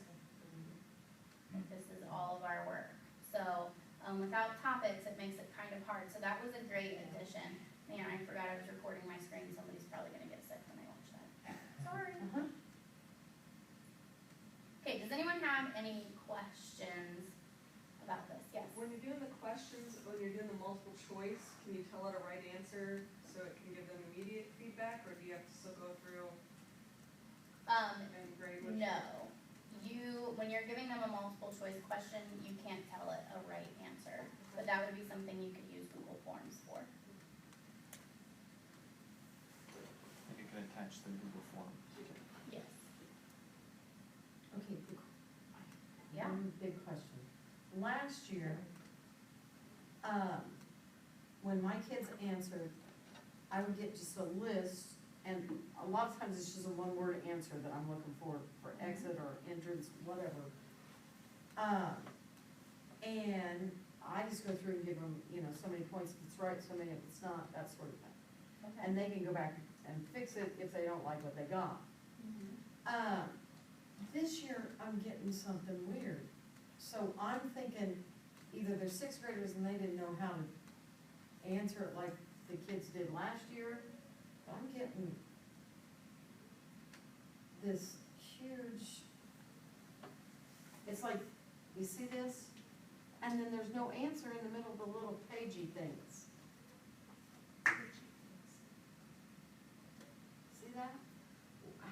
Speaker 1: This is all of our work. So without topics, it makes it kind of hard. So that was a great addition. Man, I forgot I was recording my screen. Somebody's probably going to get sick when they watch that. Sorry. Okay, does anyone have any questions about this? Yes.
Speaker 14: When you're doing the questions, when you're doing the multiple choice, can you tell it a right answer so it can give them immediate feedback, or do you have to still go through and grade what
Speaker 1: No. When you're giving them a multiple choice question, you can't tell it a right answer. But that would be something you could use Google Forms for.
Speaker 8: You can attach the Google form.
Speaker 1: Yes.
Speaker 13: Okay,
Speaker 1: Yeah.
Speaker 13: one big question. Last year, when my kids answered, I would get just a list, and a lot of times it's just a one-word answer that I'm looking for exit or entrance, whatever. And I just go through and give them, so many points if it's right, so many if it's not, that sort of thing.
Speaker 1: Okay.
Speaker 13: And they can go back and fix it if they don't like what they got. This year, I'm getting something weird. So I'm thinking either they're sixth graders and they didn't know how to answer it like the kids did last year, but I'm getting this huge, it's like, you see this? and then there's no answer in the middle of the little pagey things. See that?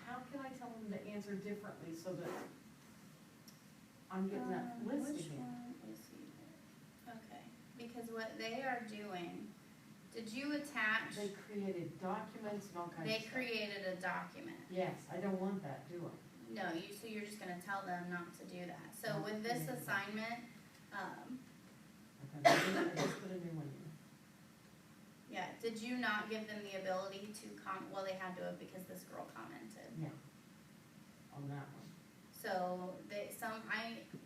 Speaker 13: How can I tell them to answer differently so that I'm getting that list
Speaker 1: Which
Speaker 13: again?
Speaker 1: one is he? Okay, because what they are doing, did you attach,
Speaker 13: They created documents and all kinds of
Speaker 1: they
Speaker 13: stuff.
Speaker 1: created a document.
Speaker 13: Yes, I don't want that, do I?
Speaker 1: No, so you're just gonna tell them not to do that. So with this assignment,
Speaker 13: Okay, I just put a new one in.
Speaker 1: yeah, did you not give them the ability to well, they had to have because this girl commented.
Speaker 13: Yeah. On that one.
Speaker 1: So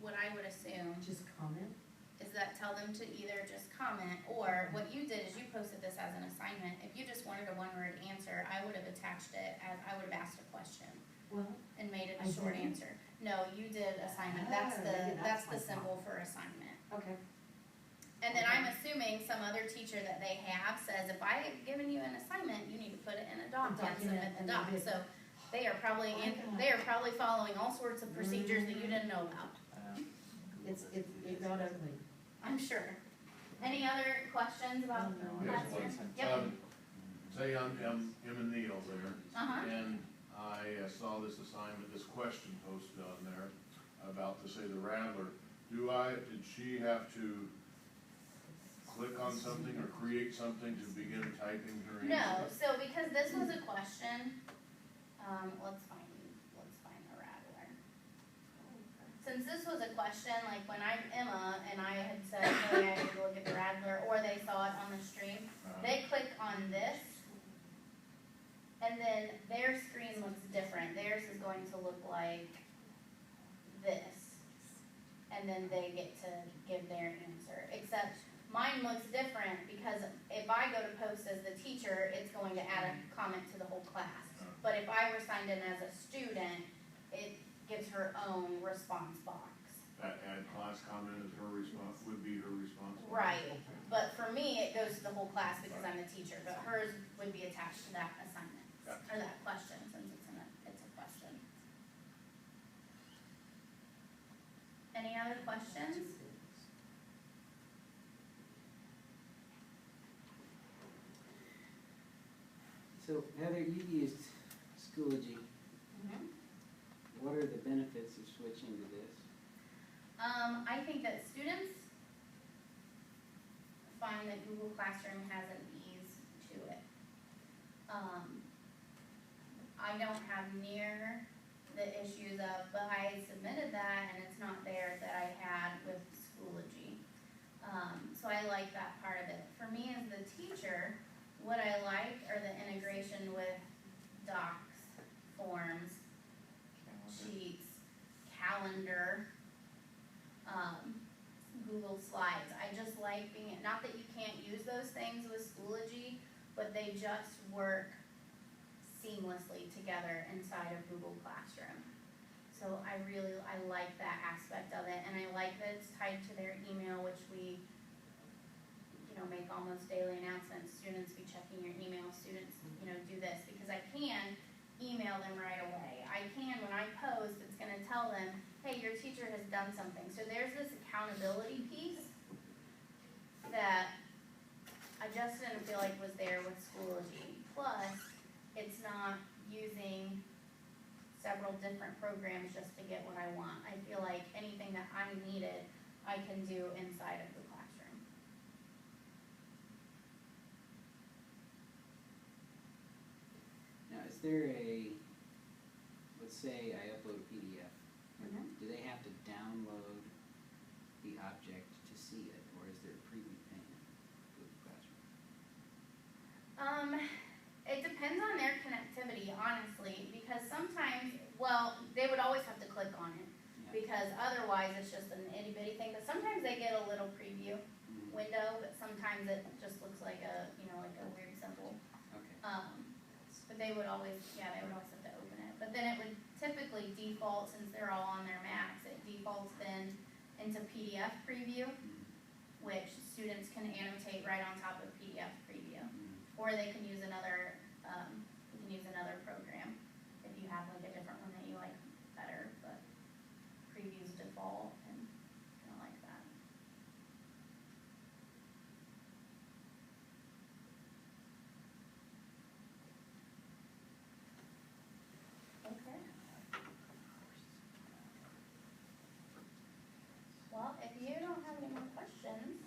Speaker 1: what I would assume
Speaker 13: Just comment?
Speaker 1: is that tell them to either just comment, or what you did is you posted this as an assignment. If you just wanted a one-word answer, I would have attached it as, I would have asked a question
Speaker 13: Well,
Speaker 1: and made it
Speaker 13: I
Speaker 1: a short
Speaker 13: didn't.
Speaker 1: answer. No, you did assignment,
Speaker 13: Ah,
Speaker 1: that's
Speaker 13: maybe
Speaker 1: that's
Speaker 13: that's
Speaker 1: the
Speaker 13: my
Speaker 1: symbol for assignment.
Speaker 13: okay.
Speaker 1: And then I'm assuming some other teacher that they have says, if I have given you an assignment, you need to put it in a doc and submit the
Speaker 13: and they
Speaker 1: doc.
Speaker 13: did.
Speaker 1: So they are probably, they are probably following all sorts of procedures that you didn't know about,
Speaker 13: It got ugly.
Speaker 1: I'm sure. Any other questions about
Speaker 10: Yes,
Speaker 1: classroom?
Speaker 10: one.
Speaker 1: Yep.
Speaker 10: Say I'm Em and Neil there,
Speaker 1: Uh-huh.
Speaker 10: and I saw this assignment, this question posted on there about, to say the Rattler. Did she have to click on something or create something to begin typing her
Speaker 1: No,
Speaker 10: answer?
Speaker 1: so because this was a question, let's find the Rattler. Since this was a question, like when I'm Emma and I had said, hey, I need to look at the Rattler, or they saw it on the stream, they click on this, and then their screen looks different. Theirs is going to look like this, and then they get to give their answer, except mine looks different because if I go to post as the teacher, it's going to add a comment to the whole class. But if I were signed in as a student, it gives her own response box.
Speaker 10: That add class comment is her response, would be her response?
Speaker 1: Right, but for me, it goes to the whole class because I'm the teacher, but hers would be attached to that assignment, or that question, since it's a question. Any other questions?
Speaker 12: So Heather, you've used Schoology. What are the benefits of switching to this?
Speaker 1: I think that students find that Google Classroom has an ease to it. I don't have near the issues of, but I submitted that and it's not there that I had with Schoology. So I like that part of it. For me as the teacher, what I like are the integration with docs, forms, sheets, calendar, Google Slides. I just like being, not that you can't use those things with Schoology, but they just work seamlessly together inside of Google Classroom. So I like that aspect of it, and I like that it's tied to their email, which we, make almost daily announcements. Students be checking your email, students, do this, because I can email them right away. I can, when I post, it's gonna tell them, hey, your teacher has done something. So there's this accountability piece that I just didn't feel like was there with Schoology. Plus, it's not using several different programs just to get what I want. I feel like anything that I needed, I can do inside of the classroom.
Speaker 12: Now, is there let's say I upload a PDF. Do they have to download the object to see it, or is there a preview pane with the classroom?
Speaker 1: It depends on their connectivity, honestly, because sometimes, they would always have to click on it, because otherwise it's just an itty bitty thing, but sometimes they get a little preview window, but sometimes it just looks like a weird symbol.
Speaker 12: Okay.
Speaker 1: But they would always have to open it. But then it would typically default, since they're all on their Macs, it defaults then into PDF preview, which students can annotate right on top of PDF preview. Or they can use another, program if you have like a different one that you like better, but previews default and like that. questions?